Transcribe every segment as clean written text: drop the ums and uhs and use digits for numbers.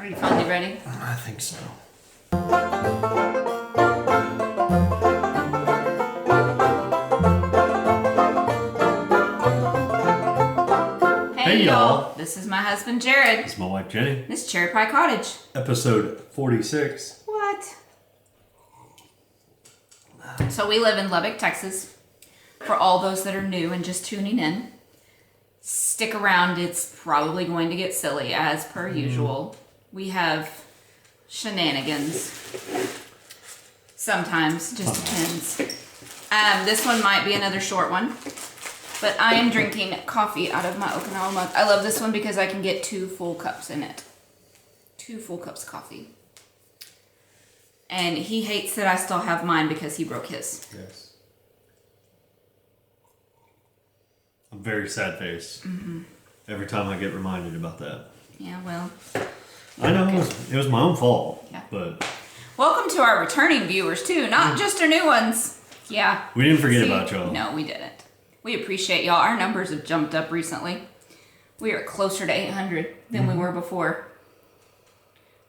Are you finally ready? I think so. Hey y'all! This is my husband Jared. This is my wife Jenny. This is CherryPieCottage. Episode 46. What? So we live in Lubbock, Texas. For all those that are new and just tuning in, stick around. It's probably going to get silly as per usual. We have shenanigans. Sometimes, just depends. This one might be another short one. But I am drinking coffee out of my Okinawa mug. I love this one because I can get 2 full cups in it. 2 full cups of coffee. And he hates that I still have mine because he broke his. Yes. I'm very sad face. Every time I get reminded about that. Yeah, well. I know it was my own fault. Yeah. But welcome to our returning viewers too, not just our new ones. Yeah. we didn't forget about y'all. No, we didn't. We appreciate y'all. Our numbers have jumped up recently. We are closer to 800 than we were before.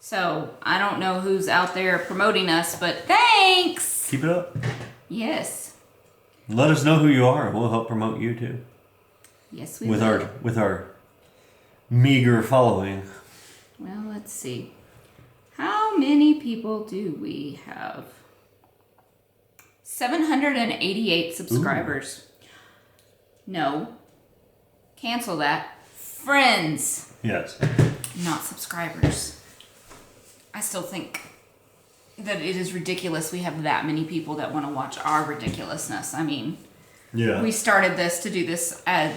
So, I don't know who's out there promoting us, but thanks! Keep it up. Yes. Let us know who you are and we'll help promote you too. Yes, we With will. our meager following. Well, let's see. How many people do we have? 788 subscribers. No. Cancel that. Friends. Yes. Not subscribers. I still think that it is ridiculous we have that many people that want to watch our ridiculousness. I mean, Yeah. we started this to do this as,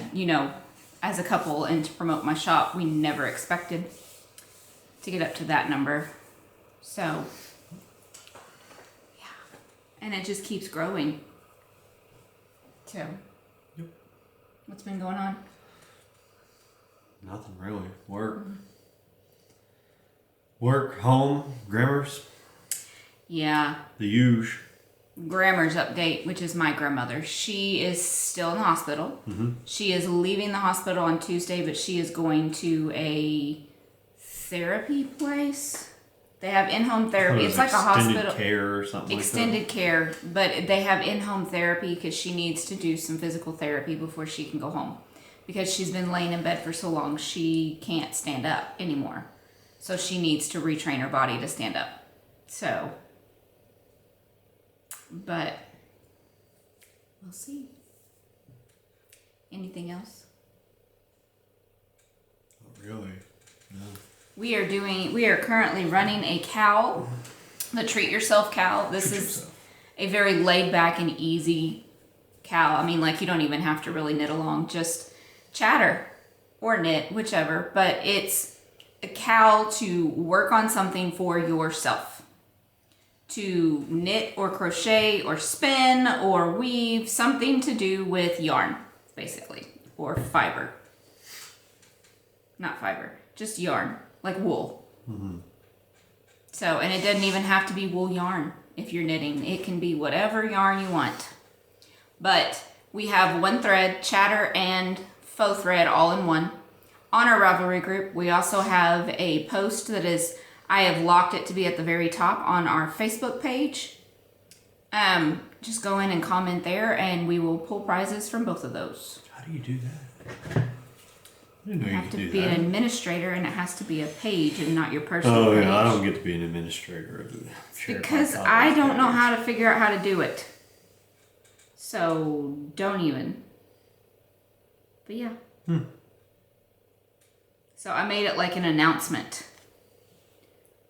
as a couple and to promote my shop. We never expected to get up to that number. So, yeah. And it just keeps growing. So, Yep. what's been going on? Nothing really. Work, home, grammars, Yeah. the huge. Grammar's update, which is my grandmother. She is still in the hospital. She is leaving the hospital on Tuesday, but she is going to a therapy place. They have in-home therapy. It's like a hospital. Extended care or something Extended care, but they have in-home therapy because she needs to do some physical therapy before she can go home. Because she's been laying in bed for so long, she can't stand up anymore. So she needs to retrain her body to stand up. So, but we'll see. Anything else? Not really. No. We are currently running a cowl, the Treat Yourself cowl. This is a very laid back and easy cowl. I mean, like, you don't even have to really knit along, just chatter or knit, whichever. But it's a cowl to work on something for yourself. To knit or crochet or spin or weave, something to do with yarn, basically, or fiber. Not fiber, just yarn. Like wool. So, and it doesn't even have to be wool yarn if you're knitting. It can be whatever yarn you want. But we have one thread, chatter and faux thread all in one. On our Ravelry group, we also have a post that is, I have locked it to be at the very top on our Facebook page. Just go in and comment there and we will pull prizes from both of those. How do you do that? I didn't know You you have could to do be that. an administrator and it has to be a page and not your personal Oh page. yeah, I don't get to be an administrator of the Because I don't know how to figure out how to do it. So, don't even. But yeah. So, I made it like an announcement.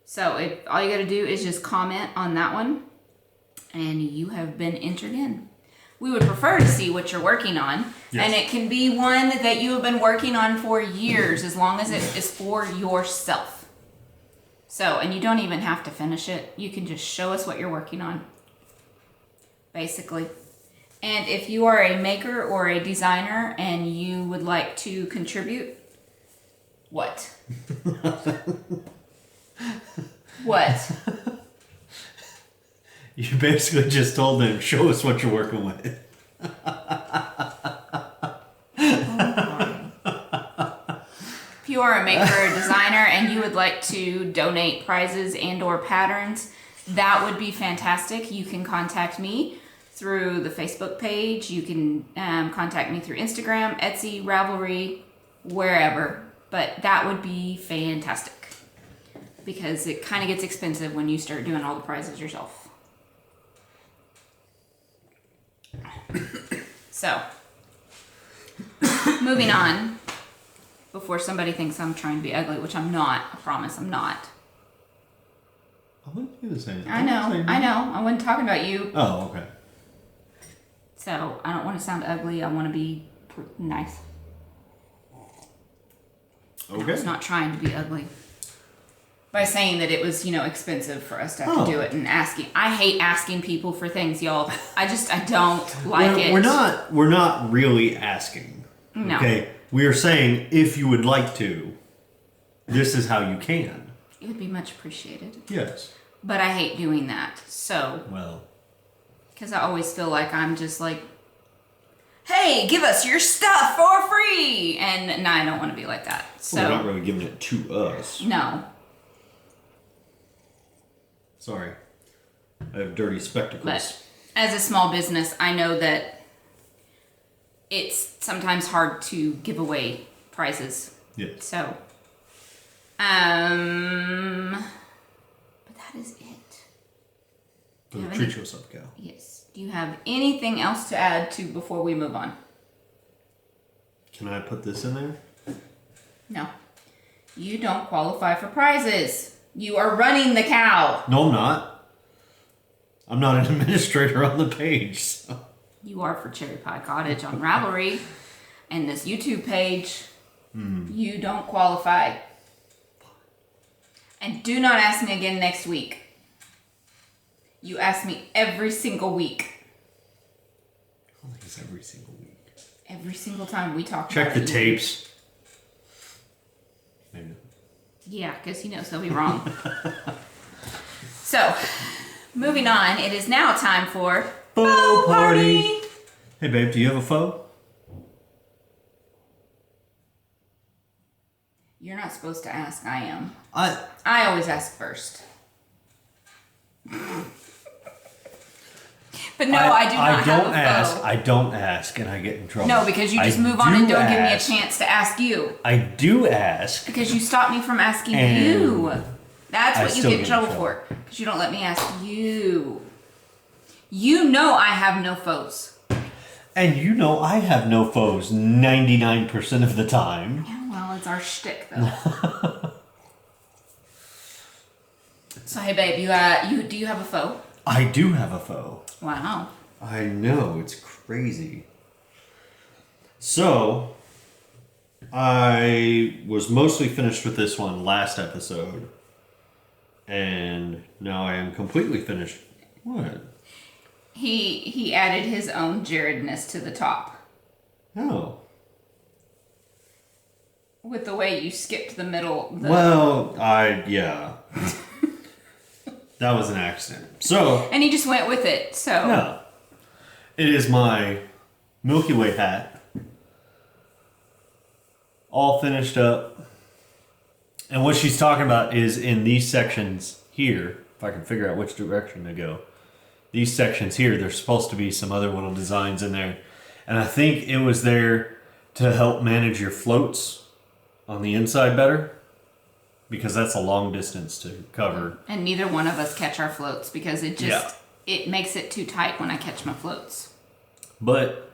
So, if all you gotta do is just comment on that one, and you have been entered in. We would prefer to see what you're working on, Yes. and it can be one that you have been working on for years, as long as it is for yourself. So, and you don't even have to finish it. You can just show us what you're working on, basically. And if you are a maker or a designer and you would like to contribute, what? What? You basically just told them, show us what you're working with. you are a maker or designer and you would like to donate prizes and or patterns, that would be fantastic. You can contact me through the Facebook page. You can contact me through Instagram, Etsy, Ravelry, wherever. But that would be fantastic because it kind of gets expensive when you start doing all the prizes yourself. So, moving on, before somebody thinks I'm trying to be ugly, which I'm not. I promise I'm not. I wouldn't even say that. I know. I wasn't talking about you. Oh, okay. So, I don't want to sound ugly. I want to be nice. Okay. I was not trying to be ugly. By saying that it was, expensive for us to have to do it and asking. I hate asking people for things, y'all. I don't like it. We're not really asking. No. Okay. We are saying if you would like to, this is how you can. It would be much appreciated. Yes. But I hate doing that. So. Well. Because I always feel like I'm just like, hey, give us your stuff for free. And no, I don't want to be like that. So. Well, they're not really giving it to us. No. Sorry. I have dirty spectacles. But as a small business, I know that it's sometimes hard to give away prizes. Yes. So, but that is it. So treat yourself, Cal. Yes. Do you have anything else to add to before we move on? Can I put this in there? No. You don't qualify for prizes. You are running the cow. No, I'm not. I'm not an administrator on the page. So. You are for CherryPieCottage on Ravelry and this YouTube page. You don't qualify. And do not ask me again next week. You ask me every single week. I don't think it's every single week. Every single time we talk Check about the tapes. Maybe not. Yeah, because they'll be wrong. So, moving on, it is now time for Faux party. Hey babe, do you have a faux? You're not supposed to ask, I am. I always ask first. But no, I do not have a faux. I don't ask, and I get in trouble. No, because you just move on and don't give me a chance to ask you. I do ask. Because you stop me from asking you. That's what you get in trouble for. Because you don't let me ask you. You know I have no foes. And I have no foes 99% of the time. Yeah, well, it's our shtick, though. So, hey, babe, do you have a foe? I do have a foe. Wow. I know, it's crazy. So, I was mostly finished with this one last episode. And now I am completely finished. What? He added his own Jaredness to the top. Oh. With the way you skipped the middle. Yeah. That was an accident. So. And he just went with it, so. Yeah. It is my Milky Way hat. All finished up. And what she's talking about is in these sections here, if I can figure out which direction to go. These sections here, there's supposed to be some other little designs in there. And I think it was there to help manage your floats on the inside better. Because that's a long distance to cover. And neither one of us catch our floats because it makes it too tight when I catch my floats. But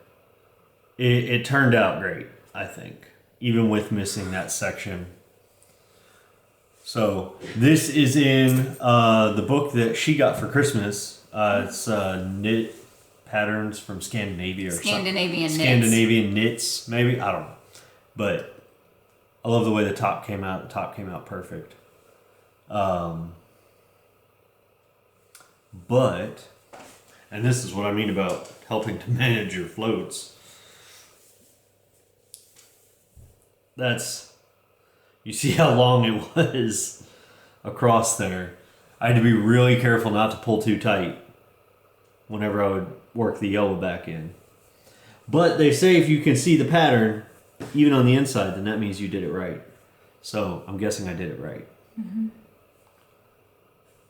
it turned out great, I think. Even with missing that section. So this is in the book that she got for Christmas. It's knit patterns from Scandinavia or Scandinavian something. knits. Scandinavian knits, maybe? I don't know. But I love the way the top came out. The top came out perfect. But, and this is what I mean about helping to manage your floats. You see how long it was across there. I had to be really careful not to pull too tight whenever I would work the yellow back in. But they say if you can see the pattern, even on the inside, then that means you did it right. So I'm guessing I did it right.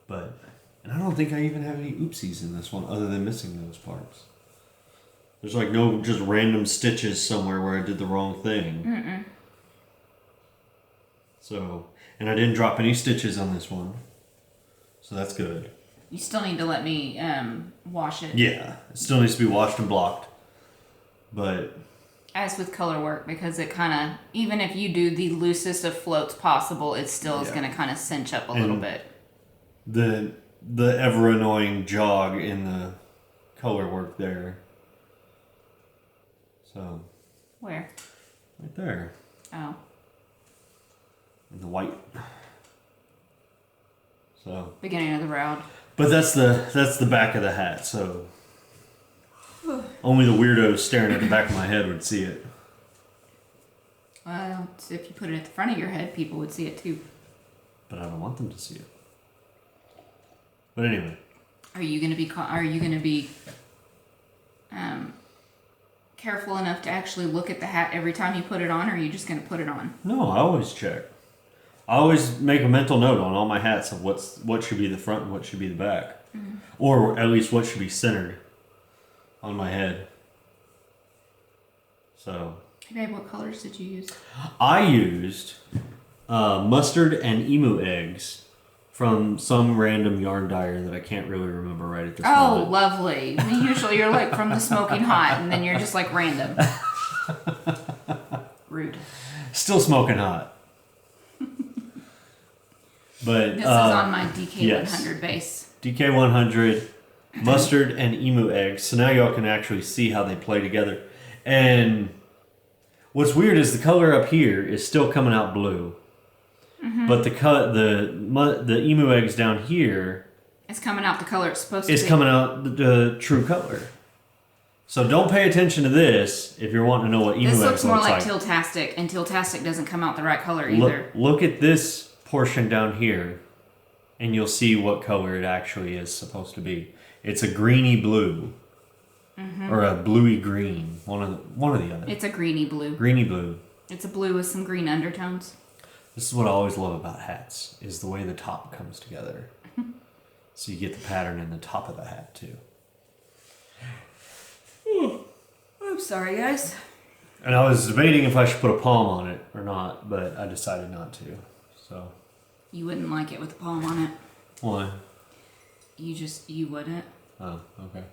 But, and I don't think I even have any oopsies in this one other than missing those parts. There's like no just random stitches somewhere where I did the wrong thing. So, and I didn't drop any stitches on this one. So that's good. You still need to let me wash it. Yeah, it still needs to be washed and blocked. But as with color work, because it kind of, even if you do the loosest of floats possible, it still is going to kind of cinch up a little bit. The ever annoying jog in the color work there. So. Where? Right there. Oh. In the white. So. Beginning of the round. But that's the back of the hat, so only the weirdos staring at the back of my head would see it. Well, if you put it at the front of your head, people would see it too. But I don't want them to see it. But anyway. Are you gonna be careful enough to actually look at the hat every time you put it on, or are you just gonna put it on? No, I always check. I always make a mental note on all my hats of what should be the front and what should be the back. Or at least what should be centered on my head. So. Hey babe, what colors did you use? I used mustard and emu eggs from some random yarn dyer that I can't really remember right at this moment. Oh, lovely. I mean, usually you're like from the smoking hot, and then you're just like random. Rude. Still smoking hot. But this is on my DK100 base. DK100, mustard and emu eggs. So now y'all can actually see how they play together. And what's weird is the color up here is still coming out blue. But the emu eggs down here, it's coming out the color it's supposed to be. It's coming out the true color. So don't pay attention to this if you're wanting to know what emu eggs look like. This looks more like like. Tiltastic, and Tiltastic doesn't come out the right color either. Look at this portion down here, and you'll see what color it actually is supposed to be. It's a greeny blue, or a bluey green, one or the other. It's a greeny blue. Greeny blue. It's a blue with some green undertones. This is what I always love about hats, is the way the top comes together. So you get the pattern in the top of the hat too. I'm sorry, guys. And I was debating if I should put a palm on it or not, but I decided not to. So. You wouldn't like it with a palm on it. Why? You wouldn't. Oh, okay.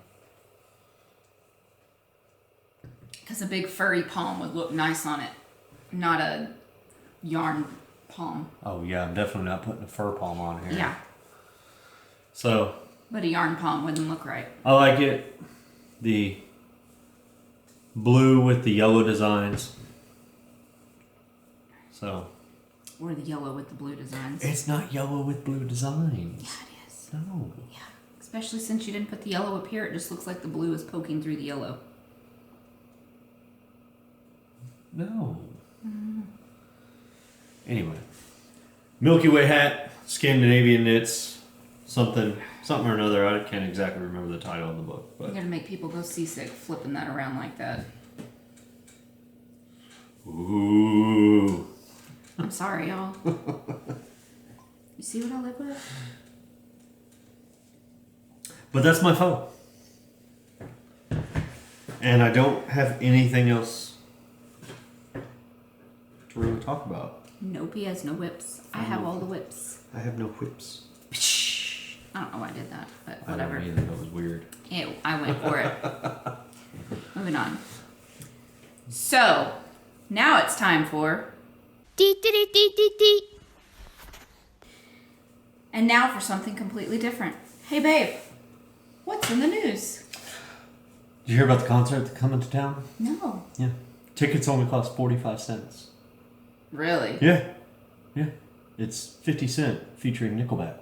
Because a big furry palm would look nice on it, not a yarn palm. Oh yeah, I'm definitely not putting a fur palm on here. Yeah. So. But a yarn palm wouldn't look right. I like it. The blue with the yellow designs. So. Or the yellow with the blue designs. It's not yellow with blue designs. Yeah, it is. No. Yeah. Especially since you didn't put the yellow up here, it just looks like the blue is poking through the yellow. No. Anyway. Milky Way hat, Scandinavian knits, something or another. I can't exactly remember the title of the book. But. You're going to make people go seasick flipping that around like that. Ooh. I'm sorry, y'all. You see what I live with? But that's my phone. And I don't have anything else to really talk about. Nope, he has no whips. I have all the whips. I have no whips. I don't know why I did that, but I whatever. don't either. That was weird. Ew, I went for it. Moving on. So, now it's time for... And now for something completely different. Hey, babe. What's in the news? Did you hear about the concert that's coming to town? No. Yeah. Tickets only cost 45 cents. Really? Yeah. Yeah. It's 50 Cent featuring Nickelback.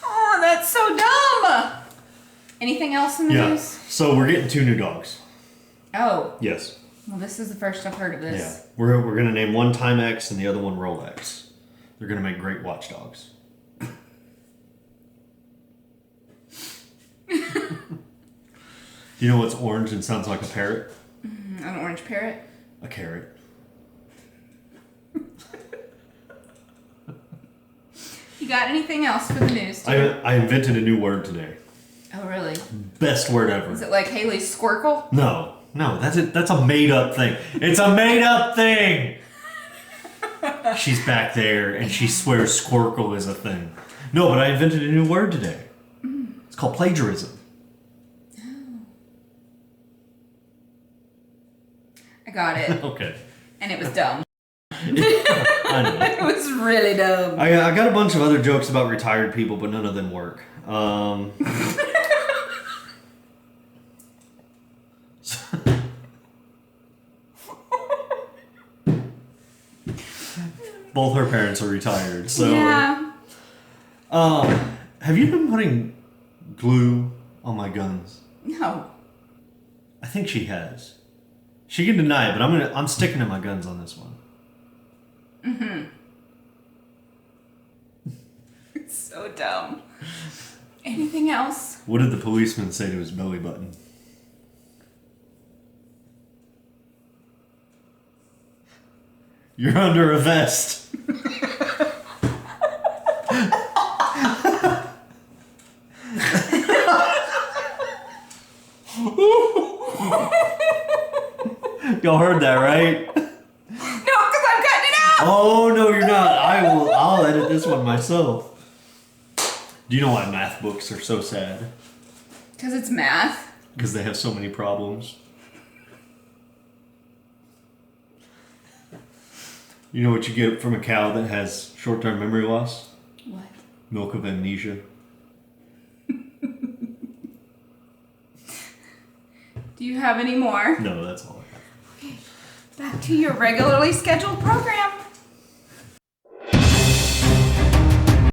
Oh, that's so dumb! Anything else in the news? So we're getting 2 new dogs. Oh. Yes. Well, this is the first I've heard of this. Yeah. We're going to name one Timex and the other one Rolex. They're going to make great watchdogs. Do you know what's orange and sounds like a parrot? An orange parrot? A carrot. You got anything else for the news? I invented a new word today. Oh, really? Best word ever. Is it like Haley's Squirkle? No, that's a made up thing. It's a made up thing. She's back there and she swears Squirkle is a thing. No, but I invented a new word today. It's called plagiarism. I got it. Okay. And it was dumb. I know. It was really dumb. I got a bunch of other jokes about retired people, but none of them work. Both her parents are retired, so. Yeah. Have you been putting glue on my guns? No. I think she has. She can deny it, but I'm sticking to my guns on this one. It's so dumb. Anything else? What did the policeman say to his belly button? You're under a vest. Y'all heard that, right? No, because I'm cutting it out. Oh no, you're not. I'll edit this one myself. Do you know why math books are so sad? Because it's math. Because they have so many problems. You know what you get from a cow that has short-term memory loss? What? Milk of amnesia. Do you have any more? No, that's all I have. Okay, back to your regularly scheduled program.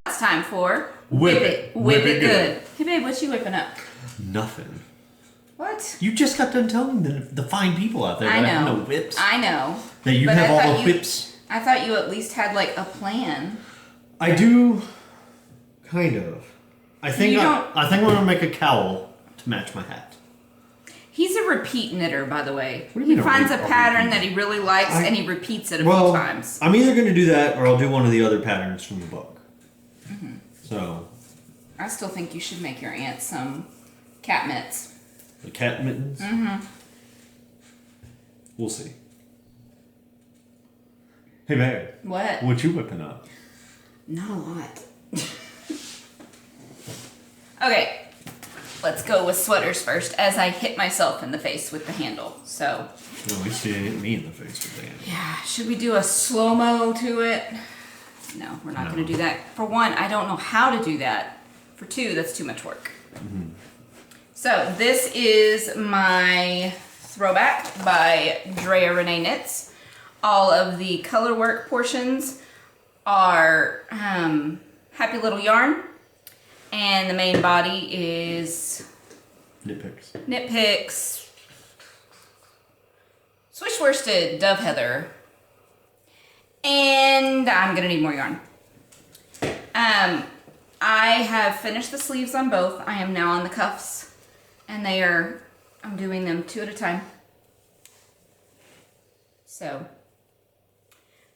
It's time for Whip It. Whip it good. Hey babe, what you whipping up? Nothing. What? You just got done telling the fine people out there I that have know. no whips. I know. That you But have I all thought the you- whips. I thought you at least had like a plan. I do, kind of. I think You I think I'm gonna make a cowl to match my hat. He's a repeat knitter, by the way. What do you He mean finds a a pattern repeat? that he really likes and he repeats it a few Well, times. I'm either gonna do that or I'll do one of the other patterns from the book. So, I still think you should make your aunt some cat mitts. the cat mittens. We'll see. Hey babe, what you whipping up? Not a lot. Okay, let's go with sweaters first as I hit myself in the face with the handle. So, Well, at least you didn't hit me in the face with the hand. yeah, should we do a slow-mo to it? No, we're not going to do that. For one, I don't know how to do that. For two, that's too much work. So, this is my throwback by Drea Renee Knits. All of the color work portions are Happy Little Yarn, and the main body is Knit Picks, Swish Worsted, Dove Heather, and I'm gonna need more yarn. I have finished the sleeves on both. I am now on the cuffs, and I'm doing them 2 at a time. So.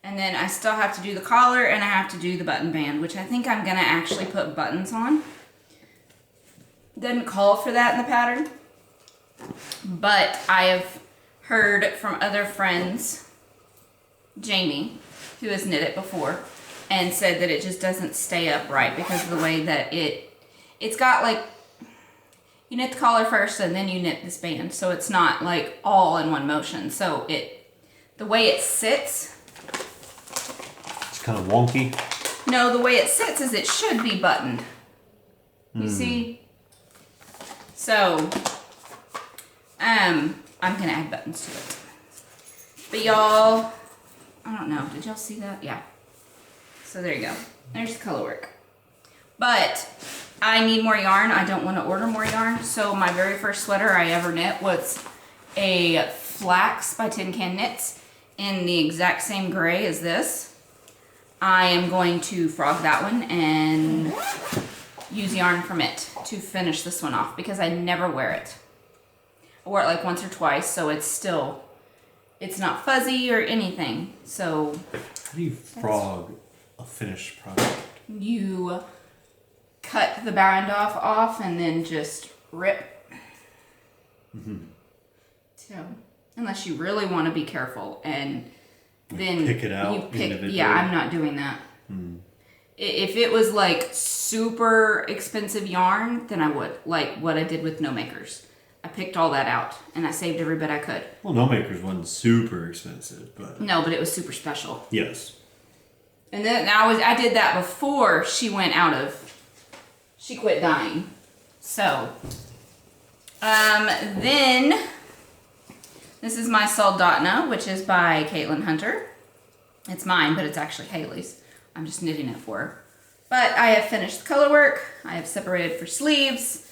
And then I still have to do the collar and I have to do the button band, which I think I'm going to actually put buttons on. Doesn't call for that in the pattern. But I have heard from other friends, Jamie, who has knit it before, and said that it just doesn't stay up right because of the way that it's got like, you knit the collar first and then you knit this band. So it's not like all in one motion. So the way it sits, Kind of wonky. no, the way it sits is it should be buttoned. You see? So, I'm gonna add buttons to it. But y'all, I don't know, did y'all see that? Yeah. So there you go. There's the color work. But I need more yarn. I don't want to order more yarn. So my very first sweater I ever knit was a flax by Tin Can Knits in the exact same gray as this. I am going to frog that one and use yarn from it to finish this one off because I never wear it. I wore it like once or twice, so it's not fuzzy or anything. So how do you frog a finished product? you cut the bind off and then just rip. So unless you really want to be careful and then pick it out individually. Yeah, I'm not doing that. If it was like super expensive yarn, then I would, like what I did with No Makers. I picked all that out and I saved every bit I could. Well, No Makers wasn't super expensive, but no, but it was super special. Yes. And then I did that before she quit dying. So, then this is my Soldotna, which is by Caitlin Hunter. It's mine, but it's actually Haley's. I'm just knitting it for her. But I have finished the color work. I have separated for sleeves.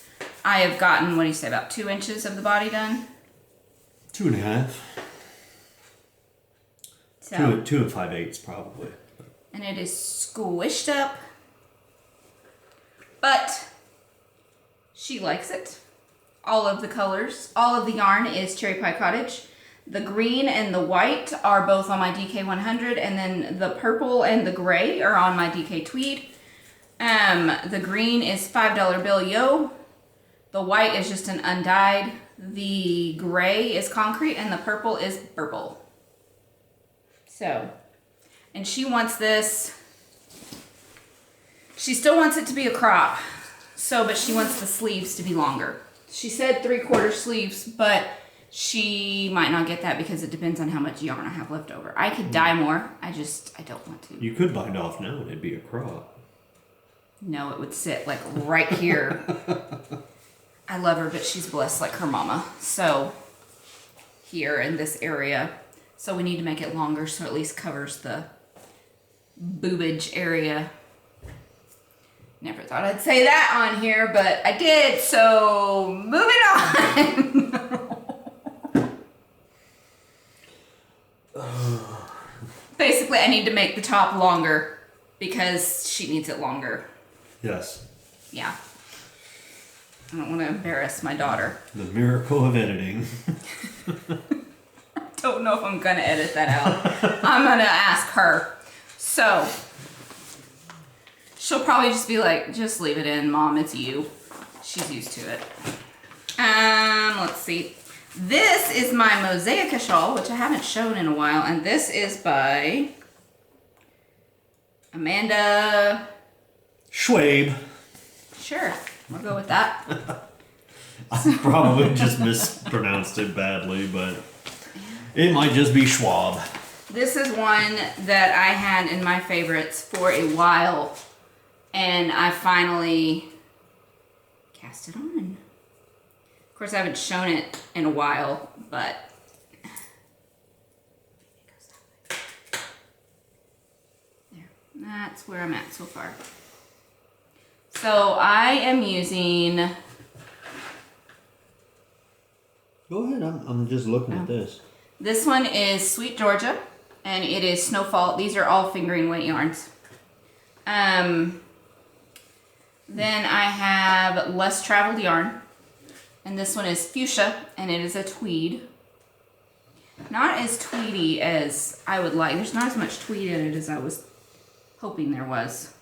I have gotten, what do you say, about 2 inches of the body done? 2.5. So, 2 and 5/8 probably. and it is squished up. But she likes it. All of the colors, all of the yarn is CherryPieCottage. The green and the white are both on my DK 100, and then the purple and the gray are on my DK Tweed. The green is $5 bill yo. The white is just an undyed. The gray is concrete, and the purple is purple. So, and she wants this. She still wants it to be a crop. So, but she wants the sleeves to be longer. She said 3/4 sleeves, but she might not get that because it depends on how much yarn I have left over. I could dye more. I don't want to. You could bind off now and it'd be a crop. No, it would sit like right here. I love her, but she's blessed like her mama. So here in this area. So we need to make it longer so it at least covers the boobage area. Never thought I'd say that on here, but I did, so moving on. Basically, I need to make the top longer because she needs it longer. Yes. Yeah. I don't want to embarrass my daughter. The miracle of editing. Don't know if I'm going to edit that out. I'm going to ask her. So, she'll probably just be like, just leave it in, Mom, it's you. She's used to it. Let's see. This is my Mosaica shawl, which I haven't shown in a while, and this is by Amanda Schwabe. Sure, we'll go with that. I probably just mispronounced it badly, but it might just be Schwab. This is one that I had in my favorites for a while, and I finally cast it on. Of course, I haven't shown it in a while, but it goes that way. There, that's where I'm at so far. So I am using. Go ahead, I'm just looking at this. This one is Sweet Georgia, and it is Snowfall. These are all fingering weight yarns. Then I have Less Traveled Yarn, and this one is Fuchsia, and it is a tweed. Not as tweedy as I would like. There's not as much tweed in it as I was hoping there was,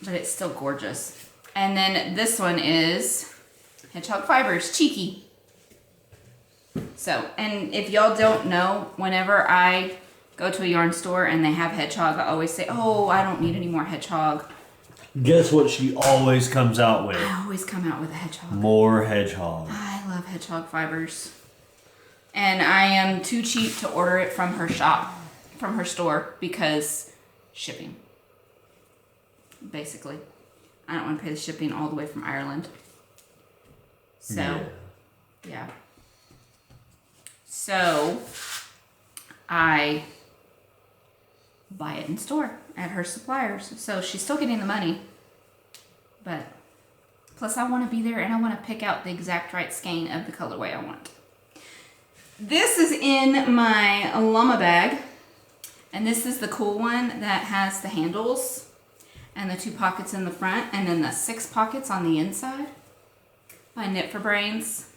but it's still gorgeous. And then this one is Hedgehog Fibers, Cheeky. So, and if y'all don't know, whenever I go to a yarn store and they have hedgehog, I always say, oh, I don't need any more hedgehog. Guess what she always comes out with? I always come out with a hedgehog. More hedgehog. I love hedgehog fibers. And I am too cheap to order it from her shop, from her store, because shipping. Basically. I don't want to pay the shipping all the way from Ireland. So, yeah. So, I buy it in store at her suppliers. So she's still getting the money. But, plus I want to be there and I want to pick out the exact right skein of the colorway I want. This is in my llama bag. And this is the cool one that has the handles and the 2 pockets in the front and then the 6 pockets on the inside by Knit for Brains.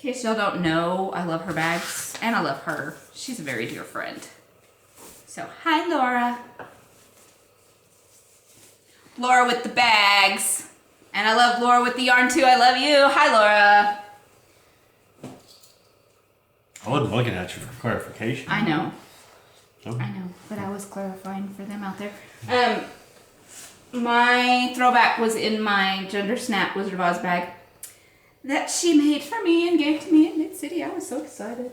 case y'all don't know, I love her bags, and I love her. She's a very dear friend. So, hi, Laura. Laura with the bags. And I love Laura with the yarn, too. I love you. Hi, Laura. I wasn't looking at you for clarification. I know. Oh. I know, but I was clarifying for them out there. My throwback was in my Gender Snap Wizard of Oz bag that she made for me and gave to me in Mid-City. I was so excited.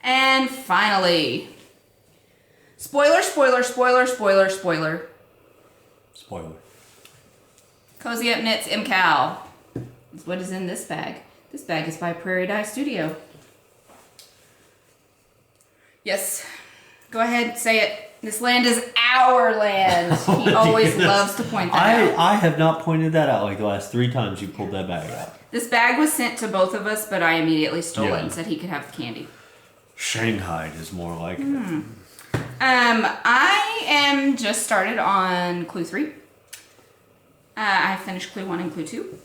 And finally, spoiler. Spoiler. Cozy Up Knits MCal. What is in this bag? This bag is by Prairie Dye Studio. Yes. Go ahead, say it. This land is our land. He always loves to point that out. I have not pointed that out like the last 3 times you pulled that bag out. This bag was sent to both of us, but I immediately stole it and said he could have the candy. Shanghai is more like it. I am just started on Clue 3. I finished Clue 1 and Clue 2.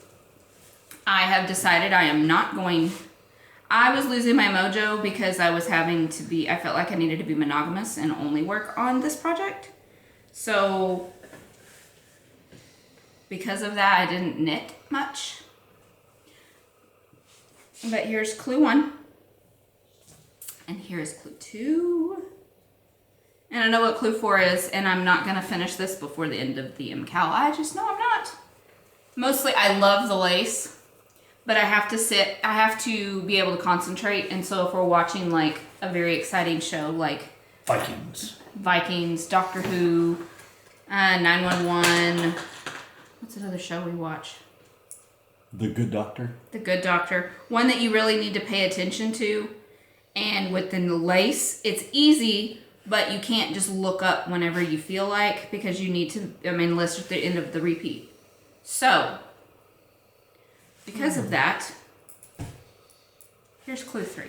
I have decided I am not going... I was losing my mojo because I was having to be... I felt like I needed to be monogamous and only work on this project. So, because of that, I didn't knit much. But here's Clue 1. And here's Clue 2. And I know what Clue 4 is, and I'm not going to finish this before the end of the MCal. I just know I'm not. Mostly, I love the lace, but I have to sit, I have to be able to concentrate, and so if we're watching, like, a very exciting show, like... Vikings, Doctor Who, 911, what's another show we watch? The Good Doctor. The Good Doctor. One that you really need to pay attention to, and within the lace, it's easy... But you can't just look up whenever you feel like, because you need to, unless it's the end of the repeat. So, because of that, here's Clue 3.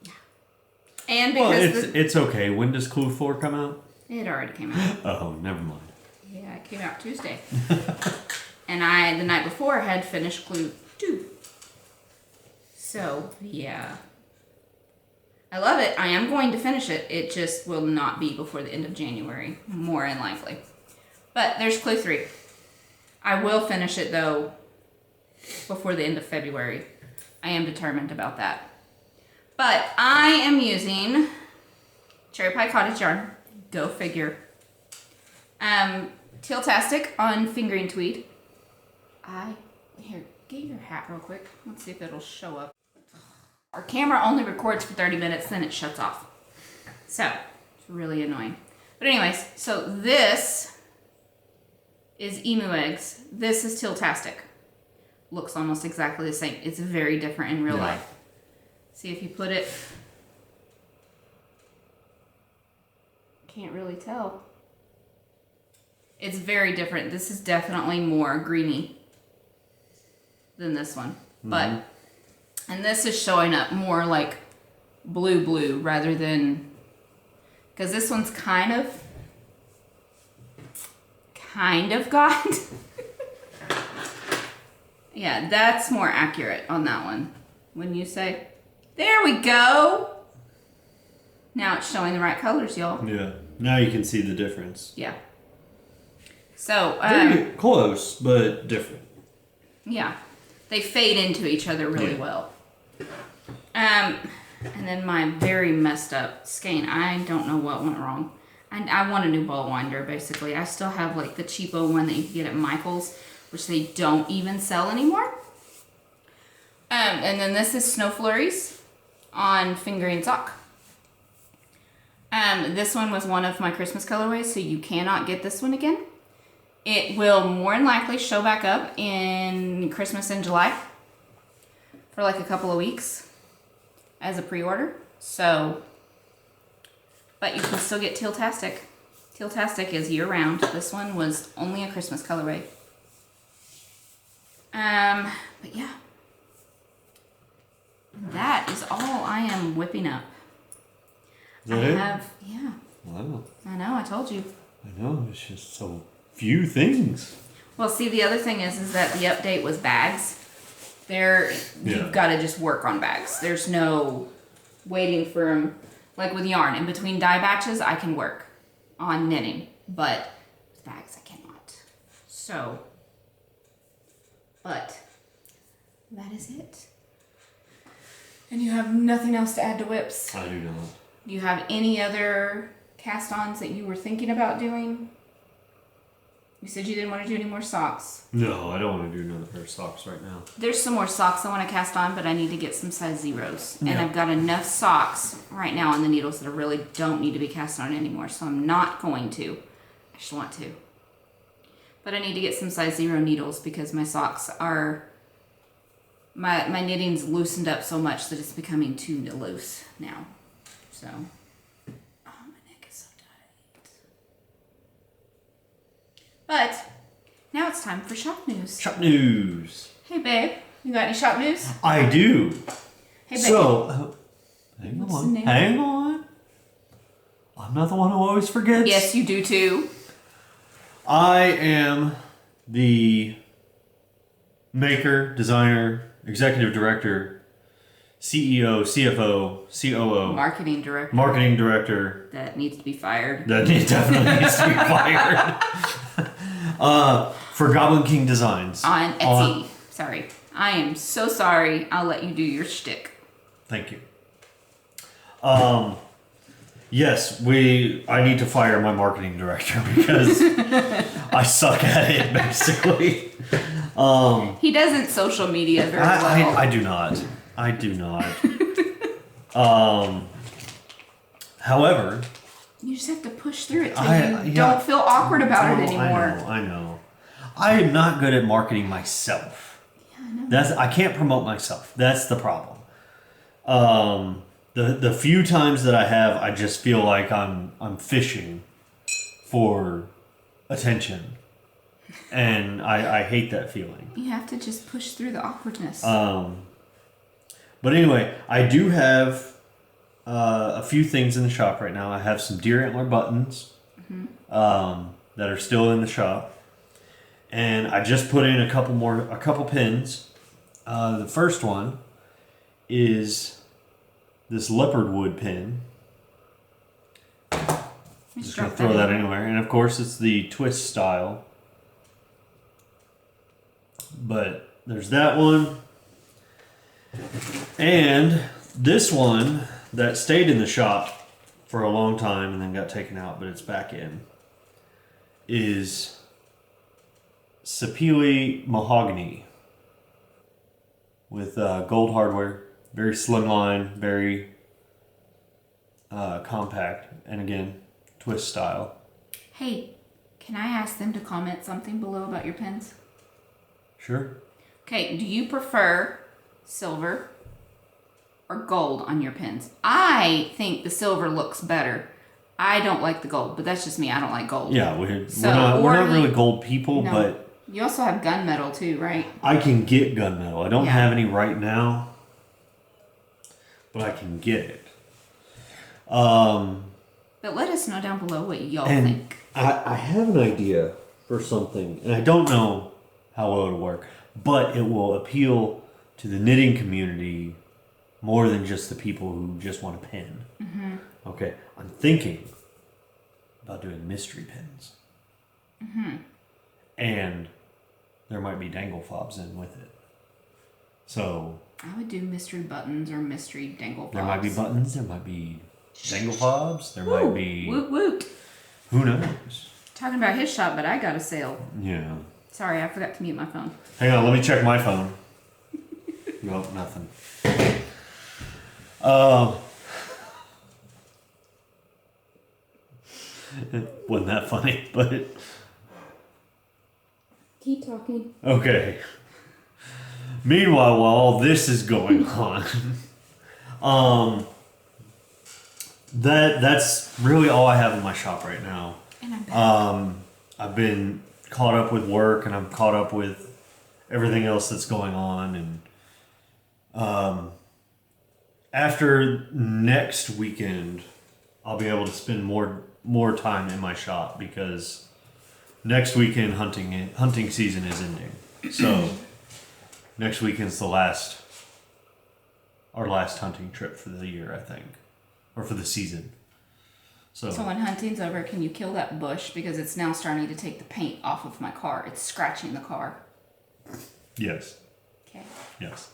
Yeah. And because it's okay. When does Clue 4 come out? It already came out. Oh, never mind. Yeah, it came out Tuesday. And I, the night before, had finished Clue 2. So, yeah. I love it. I am going to finish it. It just will not be before the end of January, more than likely. But there's Clue 3. I will finish it, though, before the end of February. I am determined about that. But I am using CherryPieCottage yarn. Go figure. Teal-tastic on fingering tweed. Here, get your hat real quick. Let's see if it'll show up. Our camera only records for 30 minutes, then it shuts off. So, it's really annoying. But anyways, so this is emu eggs. This is teal-tastic. Looks almost exactly the same. It's very different in real life. See if you put it... Can't really tell. It's very different. This is definitely more greeny than this one. But, and this is showing up more like blue rather than, because this one's kind of got, yeah, that's more accurate on that one. Wouldn't you say? There we go. Now it's showing the right colors, y'all. Yeah. Now you can see the difference. Yeah. So, very close, but different. Yeah. They fade into each other really well. And then my very messed up skein. I don't know what went wrong. I want a new ball winder, basically. I still have, like, the cheapo one that you can get at Michael's, which they don't even sell anymore. And then this is Snow Flurries on fingering sock. This one was one of my Christmas colorways, so you cannot get this one again. It will more than likely show back up in Christmas in July for like a couple of weeks as a pre-order. So, but you can still get Teal-tastic. Teal-tastic is year-round. This one was only a Christmas colorway. But yeah. That is all I am whipping up. Is that it? Yeah. Wow. I know, I told you. I know, it's just so few things. Well, see, the other thing is that the update was bags. You've got to just work on bags. There's no waiting for them. Like with yarn, in between dye batches, I can work on knitting, but with bags, I cannot. So, but that is it. And you have nothing else to add to whips? I do not. Do you have any other cast-ons that you were thinking about doing? You said you didn't want to do any more socks. No, I don't want to do another pair of socks right now. There's some more socks I want to cast on, but I need to get some size zeros. And Yeah. I've got enough socks right now on the needles that I really don't need to be cast on anymore, so I'm not going to. I just want to. But I need to get some size zero needles because my socks are... My knitting's loosened up so much that it's becoming too loose now. So... my neck is so tight. But now it's time for shop news. Shop news. Hey babe, you got any shop news? I do. Hey babe. So, hang What's the on. name? Hang on. I'm not the one who always forgets. Yes, you do too. I am the maker, designer, executive director, CEO, CFO, COO, Marketing director. marketing director. That needs to be fired. That definitely needs to be fired. For Goblin King Designs. On Etsy. Sorry. I am so sorry. I'll let you do your shtick. Thank you. Yes, I need to fire my marketing director because I suck at it, basically. He doesn't social media very well. I do not. I do not. However, You just have to push through it till you don't feel awkward about it anymore. I know. I am not good at marketing myself. Yeah, I know. I can't promote myself. That's the problem. The few times that I have, I just feel like I'm fishing for attention, and I hate that feeling. You have to just push through the awkwardness. But anyway, I do have a few things in the shop right now. I have some deer antler buttons that are still in the shop, and I just put in a couple pins. The first one is this leopard wood pin. Just gonna throw that anywhere, and of course it's the twist style. But there's that one, and this one that stayed in the shop for a long time and then got taken out, but it's back in, is Sapele mahogany with gold hardware. Very slimline, very compact, and again, twist style. Hey, can I ask them to comment something below about your pens? Sure. Okay, do you prefer silver or gold on your pens? I think the silver looks better. I don't like the gold, but that's just me. I don't like gold. Yeah, we're not really gold people, no. but You also have gunmetal too, right? I can get gunmetal. I don't Yeah. have any right now, but I can get it. But let us know down below what y'all And think. I have an idea for something, and I don't know how well it'll work, but it will appeal to the knitting community more than just the people who just want a pin. Mm-hmm. Okay, I'm thinking about doing mystery pins. Mm-hmm. And there might be dangle fobs in with it. So I would do mystery buttons or mystery dangle fobs. there might be buttons, there might be dangle fobs, there might be... Woot woot. Who knows? Talking about his shop, but I got a sale. Yeah. Sorry, I forgot to mute my phone. Hang on, let me check my phone. Nope, nothing. Wasn't that funny, but... Keep talking. Okay. Meanwhile, while all this is going on, that's really all I have in my shop right now. And I'm back. I've been caught up with work, and I'm caught up with everything else that's going on, and after next weekend, I'll be able to spend more time in my shop because next weekend hunting season is ending. So next weekend's our last hunting trip for the year, I think, or for the season. So when hunting's over, can you kill that bush because it's now starting to take the paint off of my car? It's scratching the car. Yes. Okay. Yes.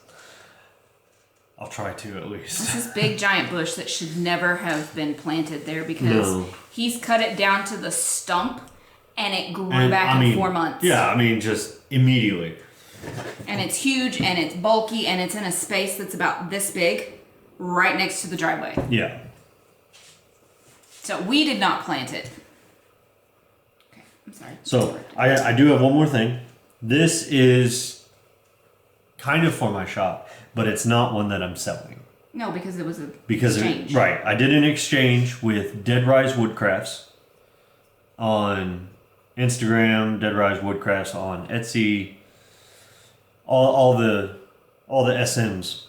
I'll try to at least. This is big giant bush that should never have been planted there because he's cut it down to the stump and it grew back in 4 months. Yeah, I mean, just immediately. And it's huge and it's bulky and it's in a space that's about this big right next to the driveway. Yeah. So we did not plant it. Okay, I'm sorry. So I do have one more thing. This is kind of for my shop, but it's not one that I'm selling. No, because it was a exchange. Right. I did an exchange with Dead Rise Woodcrafts on Instagram, Dead Rise Woodcrafts on Etsy, all the SMs.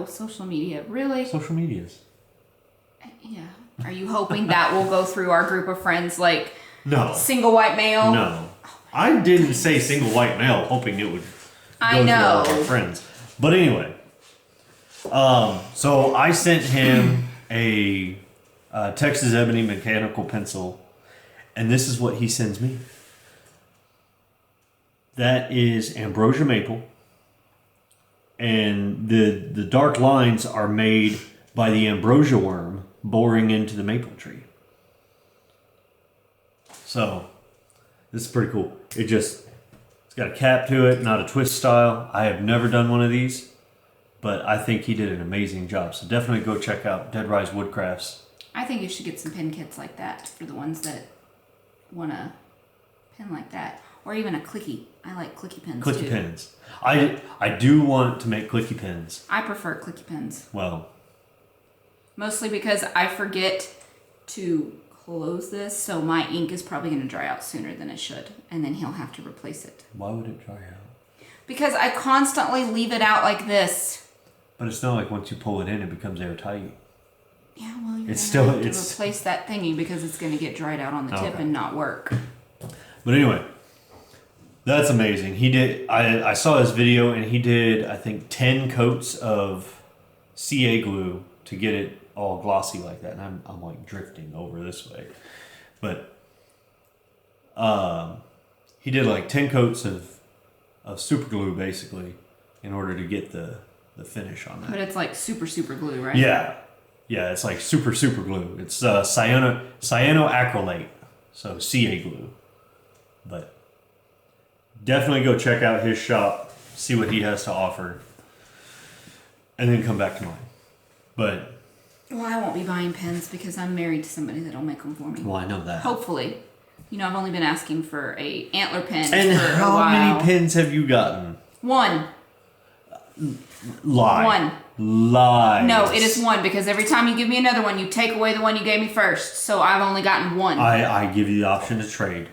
Social media. Really? Social medias. Yeah. Are you hoping that will go through our group of friends like No. single white male? No. I didn't say single white male hoping it would go through all of our friends. But anyway. So I sent him a Texas Ebony mechanical pencil, and this is what he sends me. That is ambrosia maple. And the dark lines are made by the ambrosia worm boring into the maple tree. So, this is pretty cool. It's got a cap to it, not a twist style. I have never done one of these, but I think he did an amazing job. So definitely go check out Dead Rise Woodcrafts. I think you should get some pin kits like that for the ones that want to pin like that. Or even a clicky. I like clicky pins too. Clicky pins. I do want to make clicky pins. I prefer clicky pins. Well. Mostly because I forget to close this, so my ink is probably going to dry out sooner than it should. And then he'll have to replace it. Why would it dry out? Because I constantly leave it out like this. But it's not like once you pull it in, it becomes airtight. Yeah, well, you're going to replace that thingy because it's going to get dried out on the tip and not work. But anyway, that's amazing. He did. I saw his video and he did, I think, 10 coats of CA glue to get it all glossy like that. And I'm like drifting over this way, but he did like 10 coats of super glue basically in order to get the finish on that. But it's like super glue, right? Yeah, it's like super glue. It's cyanoacrylate, so CA glue. But definitely go check out his shop, see what he has to offer, and then come back to mine. But well, I won't be buying pens because I'm married to somebody that'll make them for me. Well, I know that. Hopefully. You know, I've only been asking for a antler pen and for a how while. many pens have you gotten? One. Lie. One. Lies. No, it is one because every time you give me another one, you take away the one you gave me first. So I've only gotten one. I give you the option to trade.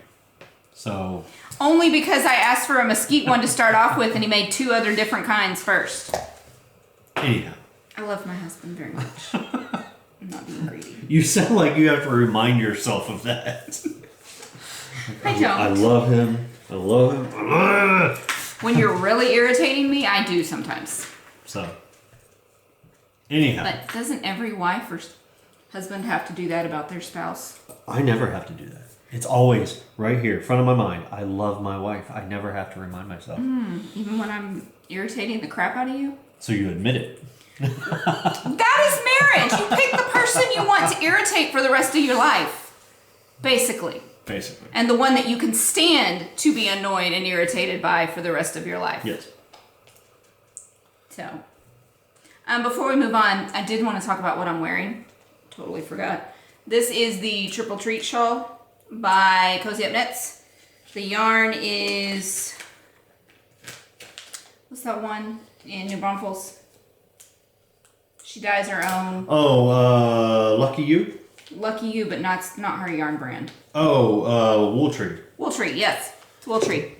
So. Only because I asked for a mesquite one to start off with and he made 2 other different kinds first. Anyhow. I love my husband very much. I'm not being greedy. You sound like you have to remind yourself of that. I don't. I love him. I love him. When you're really irritating me, I do sometimes. So, anyhow. But doesn't every wife or husband have to do that about their spouse? I never have to do that. It's always right here, front of my mind. I love my wife. I never have to remind myself. Even when I'm irritating the crap out of you? So you admit it. That is marriage. You pick the person you want to irritate for the rest of your life. Basically. And the one that you can stand to be annoyed and irritated by for the rest of your life. Yes. So, before we move on, I did want to talk about what I'm wearing. Totally forgot. This is the Triple Treat Shawl by Cozy Up Knits. The yarn is... What's that one in New Braunfels? She dyes her own. Oh, Lucky You? Lucky You, but not her yarn brand. Oh, Wool Tree. Wool Tree, yes. It's Wool Tree.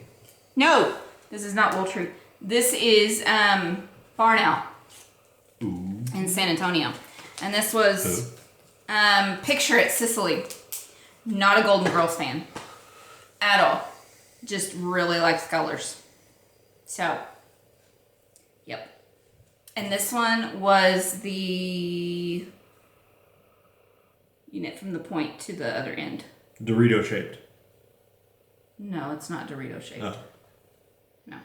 No, this is not Wool Tree. This is Barn Owl in San Antonio. And this was Picture It Sicily. Not a Golden Girls fan at all. Just really likes colors. So, yep. And this one was the... You knit from the point to the other end. Dorito shaped. No, it's not Dorito shaped. Oh. No.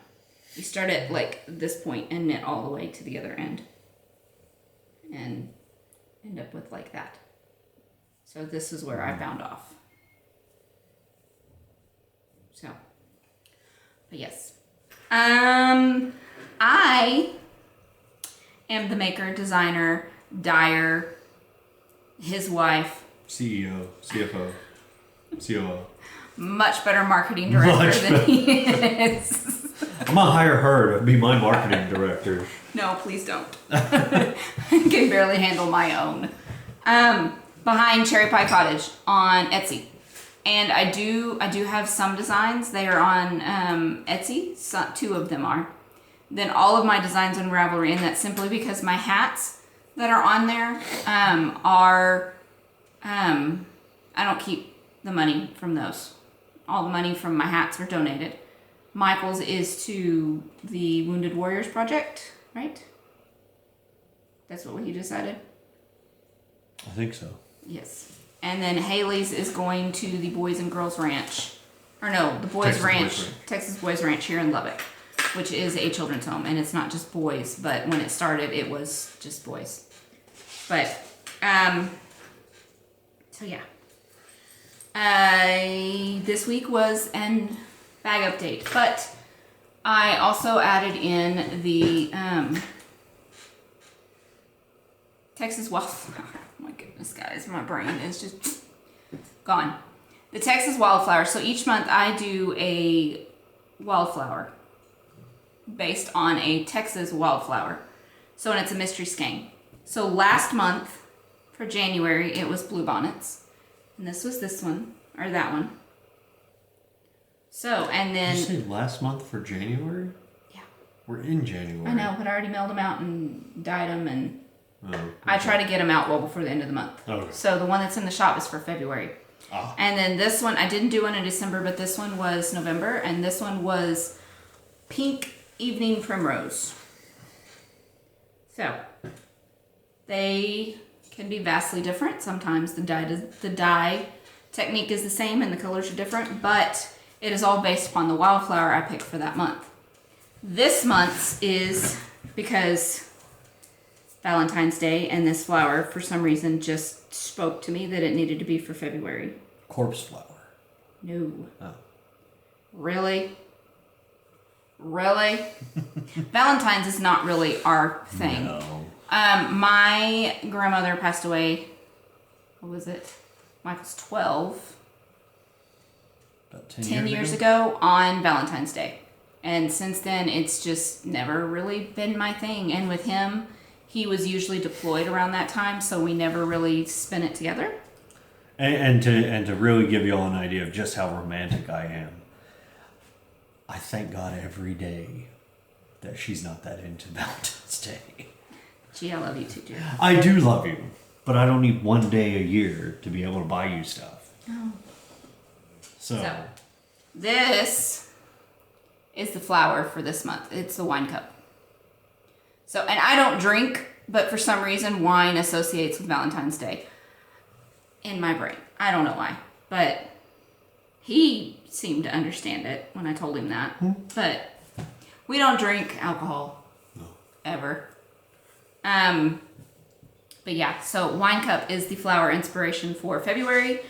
You start at like this point and knit all the way to the other end. And end up with like that. So this is where I found off. So, but yes. I am the maker, designer, dyer, his wife. CEO, CFO, COO. Much better marketing director than he is. I'm gonna hire her to be my marketing director. No, please don't. I can barely handle my own. Behind CherryPieCottage on Etsy. And I do have some designs. They are on Etsy. So, 2 of them are. Then all of my designs on Ravelry, and that's simply because my hats that are on there are I don't keep the money from those. All the money from my hats are donated. Michael's is to the Wounded Warriors Project, right? That's what he decided? I think so. Yes. And then Haley's is going to the Boys and Girls Ranch. Or no, the Boys Texas Ranch. Boys Ranch. Texas Boys Ranch here in Lubbock, which is a children's home. And it's not just boys, but when it started, it was just boys. But, so yeah. This week was an bag update, but I also added in the Texas wildflower. Oh my goodness, guys, my brain is just gone. The Texas wildflower. So each month I do a wildflower based on a Texas wildflower. So, and it's a mystery skein. So last month for January it was bluebonnets, and this was this one or that one. So, and then... Did you say last month for January? Yeah. We're in January. I know, but I already mailed them out and dyed them, and Okay. I try to get them out well before the end of the month. Okay. So the one that's in the shop is for February. Ah. And then this one, I didn't do one in December, but this one was November, and this one was Pink Evening Primrose. So, they can be vastly different. Sometimes the dye technique is the same and the colors are different, but it is all based upon the wildflower I picked for that month. This month's is because Valentine's Day, and this flower for some reason just spoke to me that it needed to be for February. Corpse flower. No. Oh. Really? Really? Valentine's is not really our thing. No. My grandmother passed away, what was it? Michael's 12. About 10 years ago on Valentine's Day. And since then, it's just never really been my thing. And with him, he was usually deployed around that time, so we never really spent it together. And to really give you all an idea of just how romantic I am, I thank God every day that she's not that into Valentine's Day. Gee, I love you too, dear. I do love you, but I don't need one day a year to be able to buy you stuff. Oh. So This is the flower for this month. It's the wine cup. So, and I don't drink, but for some reason wine associates with Valentine's Day in my brain. I don't know why, but he seemed to understand it when I told him that. But we don't drink alcohol. No. Ever. But yeah, so wine cup is the flower inspiration for February.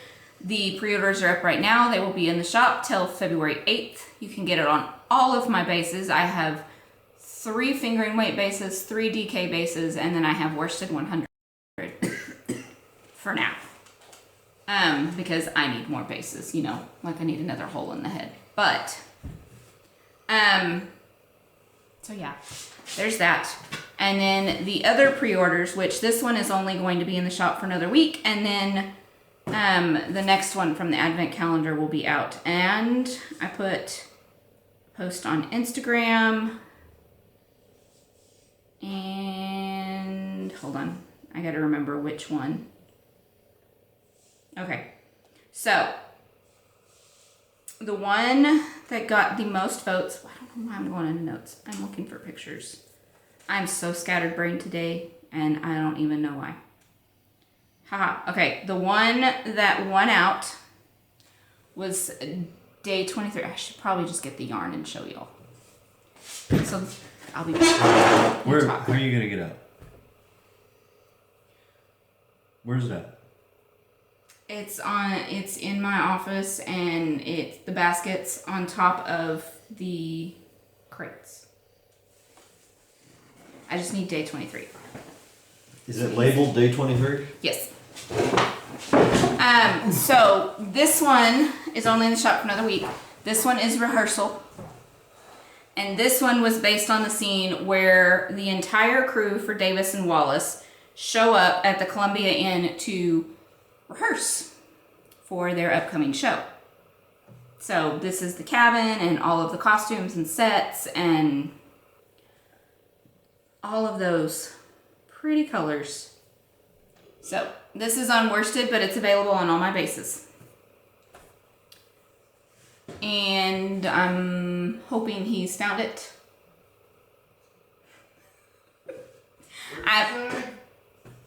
The pre-orders are up right now. They will be in the shop till February 8th. You can get it on all of my bases. I have 3 fingering weight bases, 3 DK bases, and then I have worsted 100 for now. Because I need more bases, you know, like I need another hole in the head. But, so yeah, there's that. And then the other pre-orders, which this one is only going to be in the shop for another week, and then the next one from the advent calendar will be out. And I put a post on Instagram, and hold on, I gotta remember which one. Okay, So, the one that got the most votes, I don't know why I'm going into notes. I'm looking for pictures. I'm so scattered brained today, and I don't even know why. Haha. Okay, the one that won out was day 23. I should probably just get the yarn and show y'all. So, I'll be back. Where are you going to get up? Where's that? It's in my office, and the basket's on top of the crates. I just need day 23. Is it labeled day 23? Yes. So this one is only in the shop for another week. This one is rehearsal. And this one was based on the scene where the entire crew for Davis and Wallace show up at the Columbia Inn to rehearse for their upcoming show. So this is the cabin and all of the costumes and sets and all of those pretty colors. So this is unworsted, but it's available on all my bases. And I'm hoping he's found it.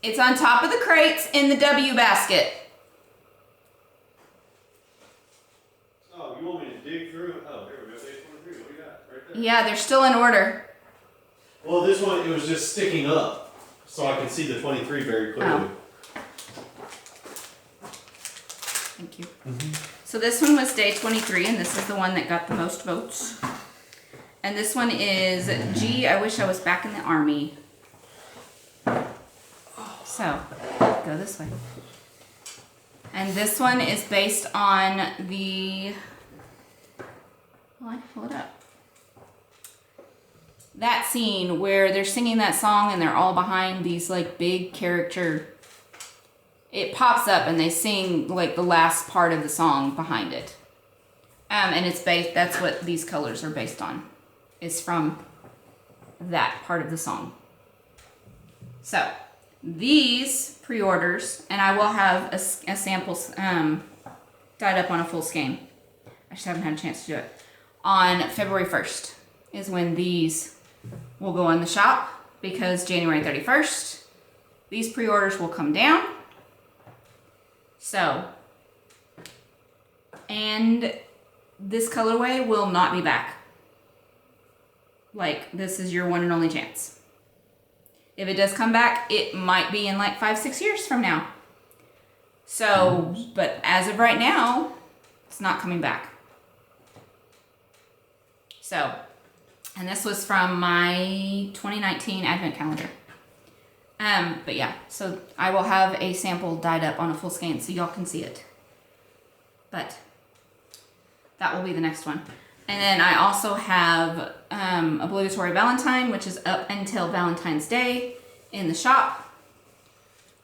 It's on top of the crates in the W basket. Oh, you want me to dig through? Oh, here we go. Day 23. What do you got? Right there. Yeah, they're still in order. Well, this one, it was just sticking up, so I can see the 23 very clearly. Oh. Thank you. So this one was day 23, and this is the one that got the most votes. And this one is, gee, I wish I was back in the Army. So, go this way. And this one is based on the, hold on, pull it up. That scene where they're singing that song and they're all behind these like big character, it pops up and they sing like the last part of the song behind it. And it's based, that's what these colors are based on. It's from that part of the song. So, these pre-orders, and I will have a sample dyed up on a full skein. I just haven't had a chance to do it. On February 1st is when these will go in the shop, because January 31st, these pre-orders will come down. So, and this colorway will not be back. Like, this is your one and only chance. If it does come back, it might be in like 5-6 years from now. So, but as of right now, it's not coming back. So, and this was from my 2019 advent calendar. But yeah, so I will have a sample dyed up on a full skein so y'all can see it. But that will be the next one. And then I also have Obligatory Valentine, which is up until Valentine's Day in the shop.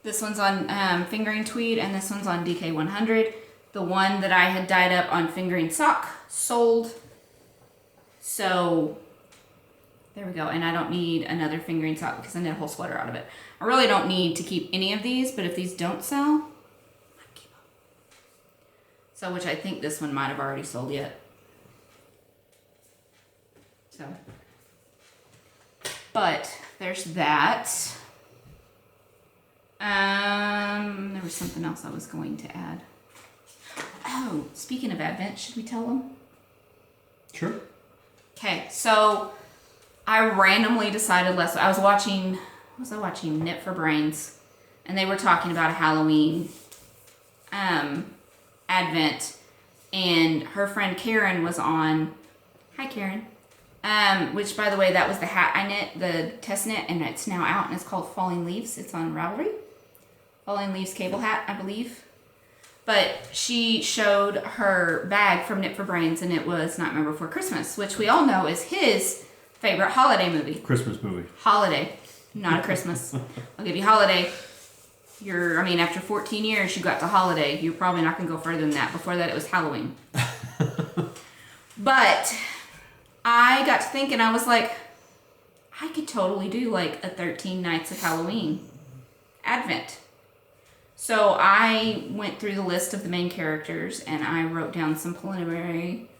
This one's on Fingering Tweed, and this one's on DK100. The one that I had dyed up on Fingering Sock sold. So there we go. And I don't need another Fingering Sock because I did a whole sweater out of it. I really don't need to keep any of these, but if these don't sell, I might keep them. So, which I think this one might have already sold yet. So, but there's that. There was something else I was going to add. Oh, speaking of Advent, should we tell them? Sure. Okay, so I randomly decided I was watching Knit for Brains, and they were talking about a Halloween Advent, and her friend Karen was on. Hi, Karen. Which, by the way, that was the hat I knit, the test knit, and it's now out, and it's called Falling Leaves. It's on Ravelry. Falling Leaves cable hat, I believe. But she showed her bag from Knit for Brains, and it was Nightmare Before Christmas, which we all know is his favorite holiday movie. Christmas movie. Holiday, not a Christmas. I'll give you holiday. After 14 years, you got to holiday. You're probably not going to go further than that. Before that, it was Halloween. But I got to thinking, I was like, I could totally do like a 13 Nights of Halloween Advent. So I went through the list of the main characters and I wrote down some preliminary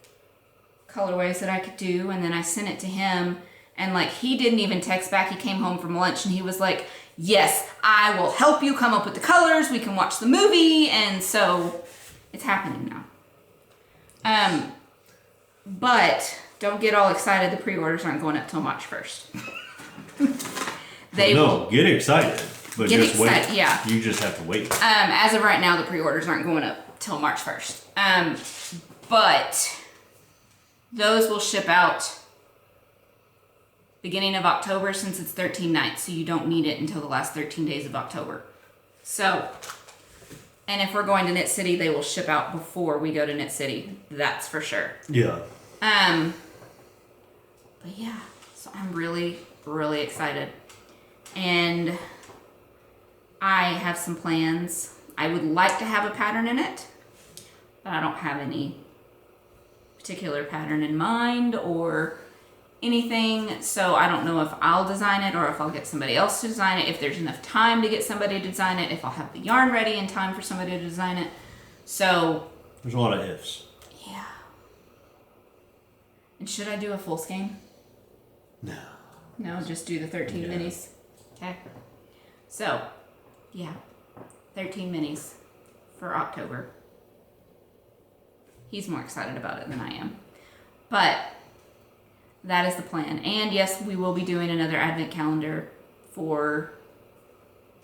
colorways that I could do, and then I sent it to him, and like he didn't even text back. He came home from lunch and he was like, yes, I will help you come up with the colors. We can watch the movie. And so it's happening now. But don't get all excited. The pre-orders aren't going up till March 1st. Get excited, but just wait. Yeah. You just have to wait. As of right now, the pre-orders aren't going up till March 1st. But those will ship out beginning of October, since it's 13 nights, so you don't need it until the last 13 days of October. So, and if we're going to Knit City, they will ship out before we go to Knit City. That's for sure. Yeah. But yeah, so I'm really, really excited. And I have some plans. I would like to have a pattern in it, but I don't have any particular pattern in mind or anything, so I don't know if I'll design it or if I'll get somebody else to design it, if there's enough time to get somebody to design it, if I'll have the yarn ready in time for somebody to design it. So there's a lot of ifs. Yeah. And should I do a full skein? No, just do the 13 minis. Okay. So, yeah, 13 minis for October. He's more excited about it than I am. But that is the plan. And yes, we will be doing another advent calendar for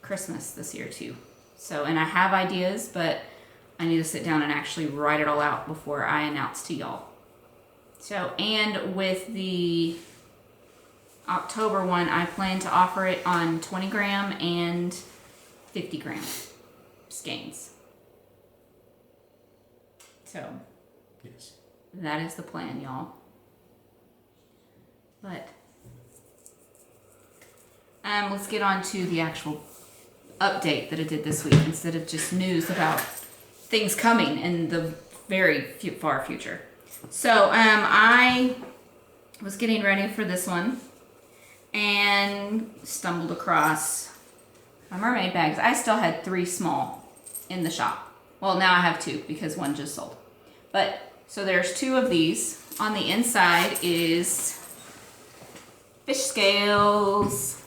Christmas this year too. So, and I have ideas, but I need to sit down and actually write it all out before I announce to y'all. So, and with the October one, I plan to offer it on 20 gram and 50 gram skeins. So, yes, that is the plan, y'all. But let's get on to the actual update that I did this week instead of just news about things coming in the very far future. So I was getting ready for this one and stumbled across my mermaid bags. I still had 3 small in the shop. Well, now I have 2 because one just sold. But so there's 2 of these. On the inside is fish scales.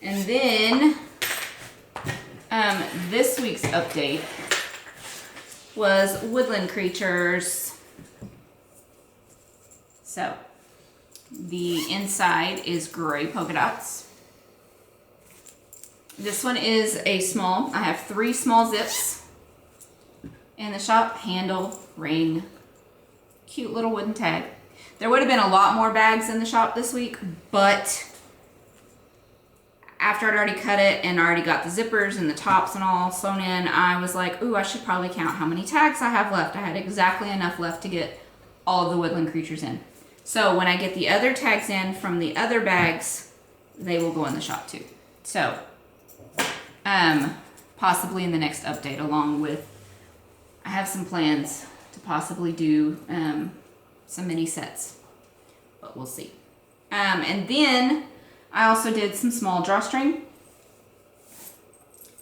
And then this week's update was woodland creatures. So the inside is gray polka dots. This one is a small. I have 3 small zips in the shop. Handle, ring, cute little wooden tag. There would have been a lot more bags in the shop this week, but after I'd already cut it and already got the zippers and the tops and all sewn in, I was like, ooh, I should probably count how many tags I have left. I had exactly enough left to get all of the woodland creatures in. So when I get the other tags in from the other bags, they will go in the shop too. So, possibly in the next update, along with, I have some plans to possibly do some mini sets, but we'll see. And then I also did some small drawstring.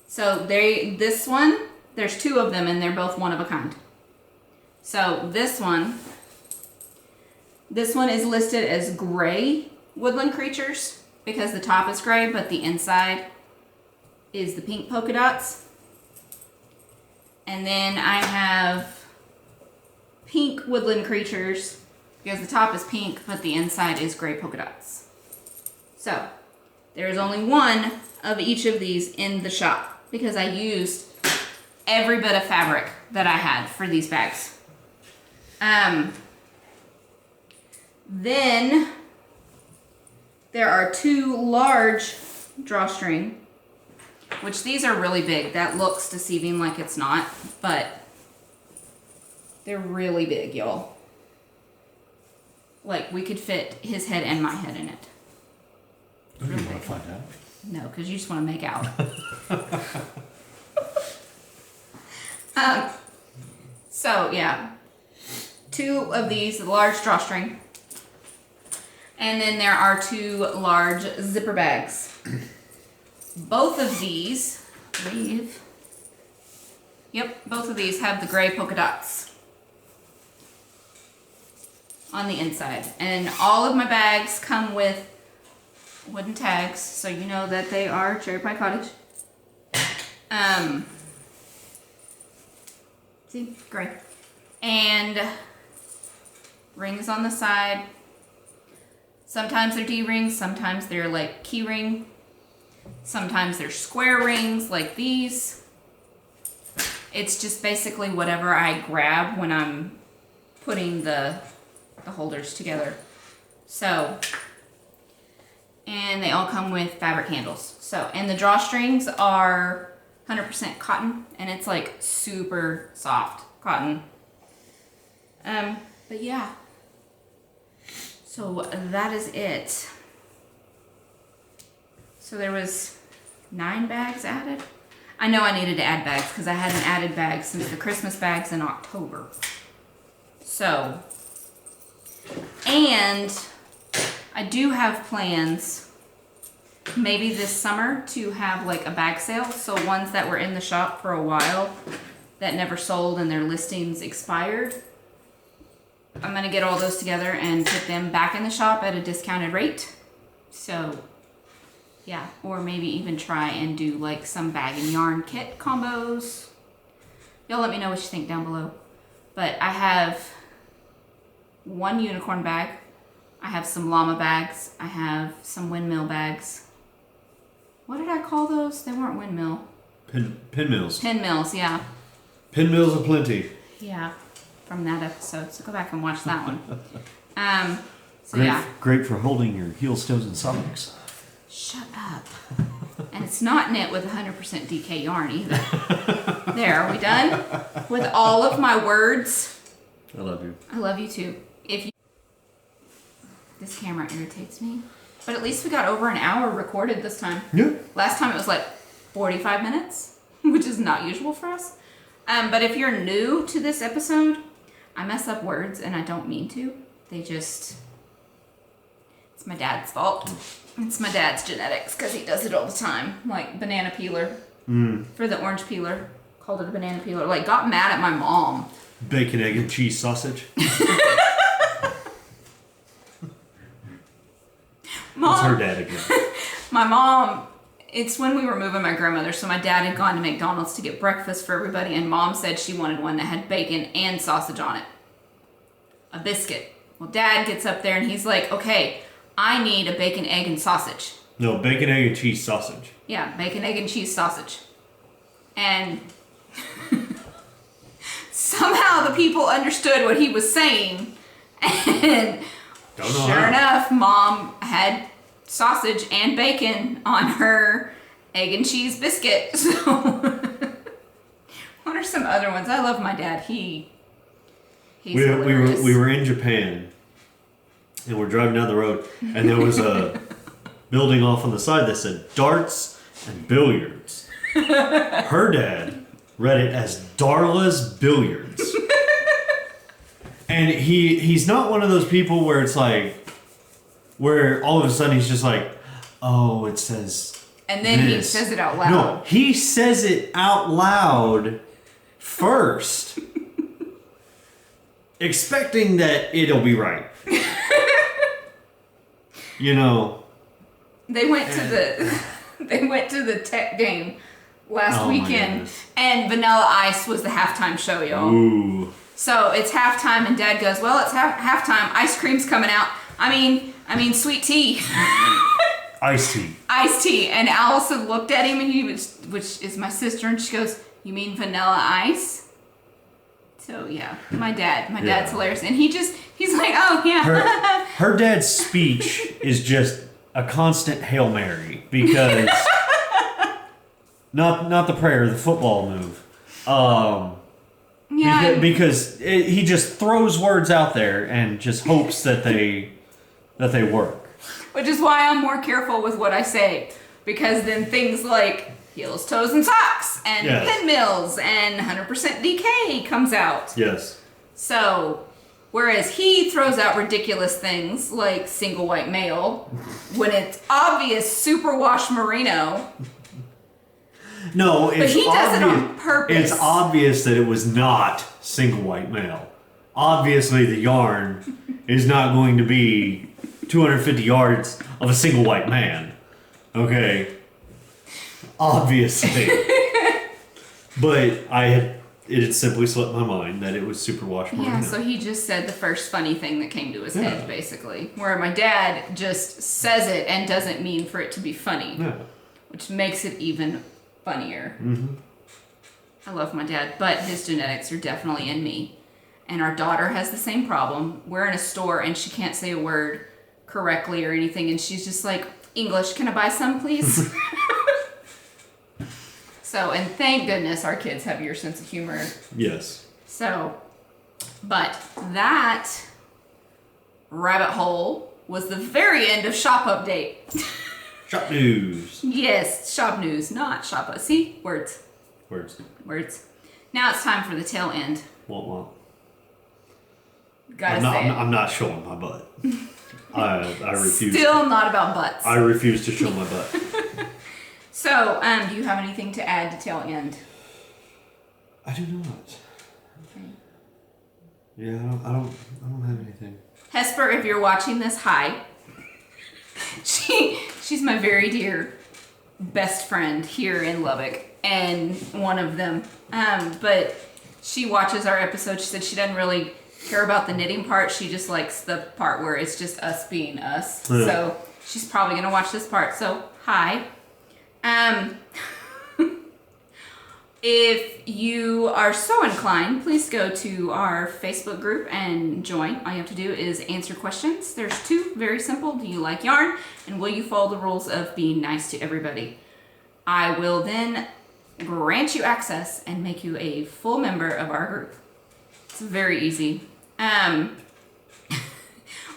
So this one, there's 2 of them and they're both one of a kind. So this one is listed as gray woodland creatures because the top is gray, but the inside is the pink polka dots. And then I have pink woodland creatures because the top is pink, but the inside is gray polka dots. So there is only 1 of each of these in the shop because I used every bit of fabric that I had for these bags. Then there are 2 large drawstring, which these are really big. That looks deceiving like it's not, but they're really big, y'all. Like, we could fit his head and my head in it. You want to find out? No, because you just want to make out. So, yeah. 2 of these large drawstring. And then there are 2 large zipper bags. Both of these sleeve. Yep, both of these have the gray polka dots on the inside. And all of my bags come with wooden tags, so you know that they are CherryPieCottage. See, gray. And rings on the side. Sometimes they're D-rings, sometimes they're like key ring. Sometimes they're square rings like these. It's just basically whatever I grab when I'm putting the holders together. So, and they all come with fabric handles. So, and the drawstrings are 100% cotton, and it's like super soft cotton. But yeah. So that is it. So there was 9 bags added. I know I needed to add bags because I hadn't added bags since the Christmas bags in October. So, and I do have plans maybe this summer to have like a bag sale. So ones that were in the shop for a while that never sold and their listings expired. I'm going to get all those together and put them back in the shop at a discounted rate. So, yeah. Or maybe even try and do like some bag and yarn kit combos. Y'all let me know what you think down below. But I have 1 unicorn bag. I have some llama bags. I have some windmill bags. What did I call those? They weren't windmill. Pinmills. Pinmills, yeah. Pinmills aplenty. Yeah. From that episode, so go back and watch that one. So great, yeah. Great for holding your heels, toes, and socks. Shut up. And it's not knit with 100% DK yarn either. There, are we done? With all of my words. I love you. I love you too. This camera irritates me. But at least we got over an hour recorded this time. Yeah. Last time it was like 45 minutes, which is not usual for us. But if you're new to this episode, I mess up words and I don't mean to. It's my dad's fault. It's my dad's genetics because he does it all the time. Like banana peeler for the orange peeler. Called it a banana peeler. Like got mad at my mom. Bacon, egg, and cheese sausage. Mom, That's her dad again. My mom, it's when we were moving my grandmother, so my dad had gone to McDonald's to get breakfast for everybody, and Mom said she wanted one that had bacon and sausage on it. A biscuit. Well, Dad gets up there and he's like, okay, I need a bacon, egg, and sausage. No, bacon, egg, and cheese sausage. Yeah, bacon, egg, and cheese sausage. And somehow the people understood what he was saying, and sure enough, Mom had sausage and bacon on her egg and cheese biscuit. So, what are some other ones? I love my dad. He's hilarious. We were in Japan, and we're driving down the road, and there was a building off on the side that said darts and billiards. Her dad read it as Darla's Billiards. And he's not one of those people where it's like, where all of a sudden he's just like, oh, it says and then this. He says it out loud. No, he says it out loud first, expecting that it'll be right. You know. They went to the tech game last weekend, and Vanilla Ice was the halftime show, y'all. Ooh. So it's halftime, and Dad goes, well, it's halftime. Ice cream's coming out. I mean, sweet tea. Iced tea. Iced tea. And Allison looked at him, and which is my sister, and she goes, you mean vanilla ice? So yeah, my dad's hilarious. And he's like, oh yeah. Her dad's speech is just a constant Hail Mary because not the prayer, the football move. Yeah. Because he just throws words out there and just hopes that they work. Which is why I'm more careful with what I say, because then things like heels, toes, and socks, and pinmills, and 100% DK comes out. Yes. So, whereas he throws out ridiculous things like single white male, when it's obvious superwash merino. No, it's But he does it obvious. on purpose. It's obvious that it was not single white male. Obviously, the yarn is not going to be 250 yards of a single white man. Okay. Obviously. But it had simply slipped my mind that it was superwash merino. Yeah, so he just said the first funny thing that came to his head, basically. Where my dad just says it and doesn't mean for it to be funny. Yeah. Which makes it even funnier. Mm-hmm. I love my dad, but his genetics are definitely in me. And our daughter has the same problem. We're in a store and she can't say a word correctly or anything, and she's just like, English, can I buy some, please? So, and thank goodness our kids have your sense of humor. Yes. So, but that rabbit hole was the very end of shop update. Shop news. Yes, shop news, not shop up. See? Words. Words. Now it's time for the tail end. Womp womp. Gotta say it. I'm not showing my butt. I refuse. Still not about butts. I refuse to show my butt. So, do you have anything to add to tail end? I do not. Okay. Yeah, I don't have anything. Hesper, if you're watching this, hi. She's my very dear best friend here in Lubbock, and one of them. But she watches our episode. She said she doesn't really care about the knitting part. She just likes the part where it's just us being us. Yeah. So she's probably gonna watch this part. So hi. If you are so inclined, please go to our Facebook group and join. All you have to do is answer questions. There's two, very simple. Do you like yarn? And will you follow the rules of being nice to everybody? I will then grant you access and make you a full member of our group. It's very easy.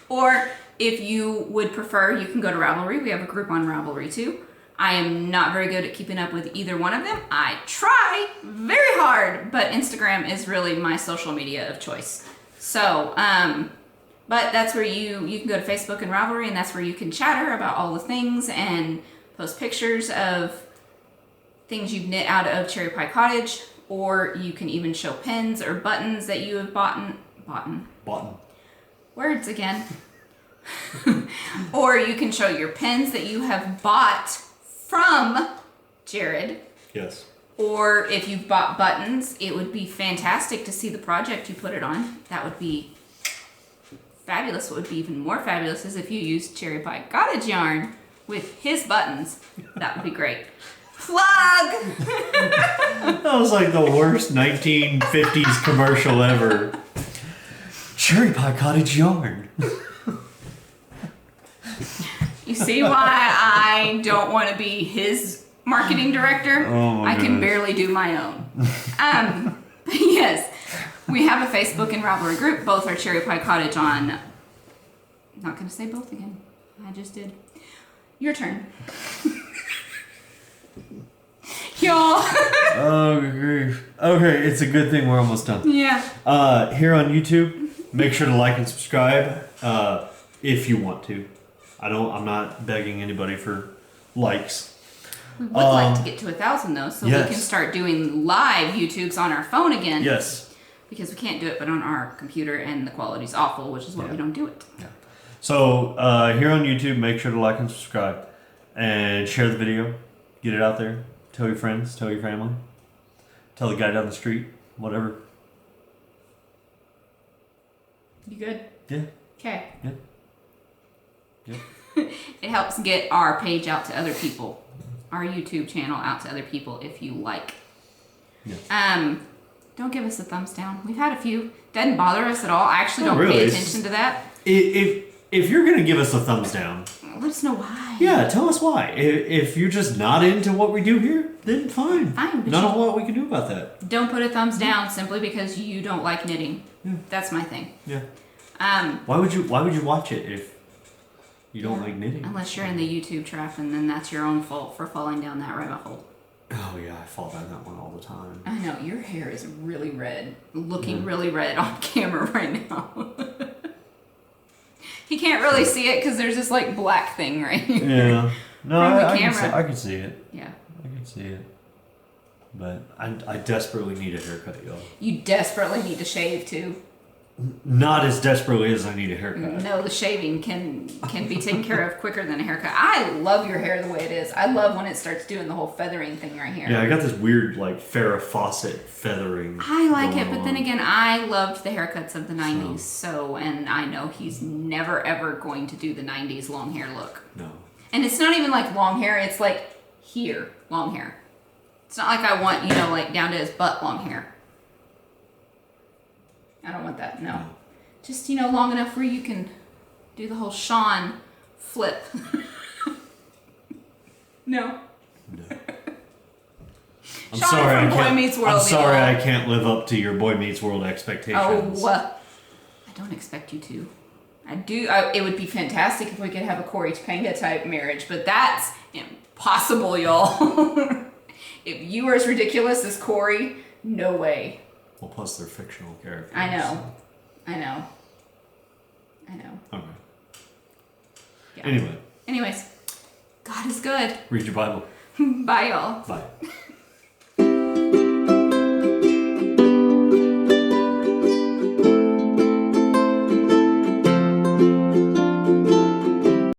Or if you would prefer, you can go to Ravelry. We have a group on Ravelry too. I am not very good at keeping up with either one of them. I try very hard, but Instagram is really my social media of choice. So, but that's where you can go to Facebook and Ravelry, and that's where you can chatter about all the things and post pictures of things you've knit out of CherryPieCottage, or you can even show pins or buttons that you have bought. Words again. Or you can show your pins that you have bought from Jared. Yes. Or if you've bought buttons, it would be fantastic to see the project you put it on. That would be fabulous. What would be even more fabulous is if you used CherryPieCottage yarn with his buttons. That would be great. Plug! That was like the worst 1950s commercial ever. CherryPieCottage yarn. You see why I don't want to be his marketing director? Oh my I can barely do my own. Yes, we have a Facebook and Ravelry group. Both are CherryPieCottage on. I'm not going to say both again. I just did. Your turn. Y'all. Oh, grief. Okay, it's a good thing we're almost done. Yeah. Here on YouTube, make sure to like and subscribe if you want to. I'm not begging anybody for likes. We would like to get to 1,000 though, so yes. we can start doing live YouTubes on our phone again. Yes. Because we can't do it but on our computer and the quality's awful, which is why we don't do it. Yeah. So here on YouTube, make sure to like and subscribe and share the video. Get it out there. Tell your friends, tell your family. Tell the guy down the street, whatever. You good? Yeah. Okay. Yeah. Yep. It helps get our page out to other people, our YouTube channel out to other people if you like. Yes. Don't give us a thumbs down. We've had a few. Doesn't bother us at all. I actually don't really. pay attention to that. If you're gonna give us a thumbs down, let us know why. yeah, tell us why. If you're just not into what we do here, then fine. Fine. But not a whole lot we can do about that. Don't put a thumbs down simply because you don't like knitting. Yeah. That's my thing. Yeah. Why would you watch it if you don't like knitting? Unless you're in the YouTube trap, and then that's your own fault for falling down that rabbit hole. Oh yeah, I fall down that one all the time. I know, your hair is really red. Looking really red on camera right now. He can't really see it because there's this like black thing right here. Yeah. No, From the I camera. I can see it. Yeah. I can see it. But I desperately need a haircut, y'all. You desperately need to shave too. Not as desperately as I need a haircut. No, the shaving can be taken care of quicker than a haircut. I love your hair the way it is. I love when it starts doing the whole feathering thing right here. Yeah, I got this weird like Farrah Fawcett feathering. I like it, but then again, I loved the haircuts of the 90s. So, and I know he's never ever going to do the 90s long hair look. No. And it's not even like long hair, it's like here, long hair. It's not like I want, like down to his butt long hair. I don't want that, no. Just, long enough where you can do the whole Sean flip. No. I'm Sean sorry, from Boy Meets World. I'm sorry, y'all. I can't live up to your Boy Meets World expectations. Oh, I don't expect you to. It would be fantastic if we could have a Corey Topanga type marriage, but that's impossible, y'all. If you are as ridiculous as Corey, no way. Well, plus they're fictional characters. I know. Okay. Yeah. Anyway. Anyways, God is good. Read your Bible. Bye, y'all. Bye.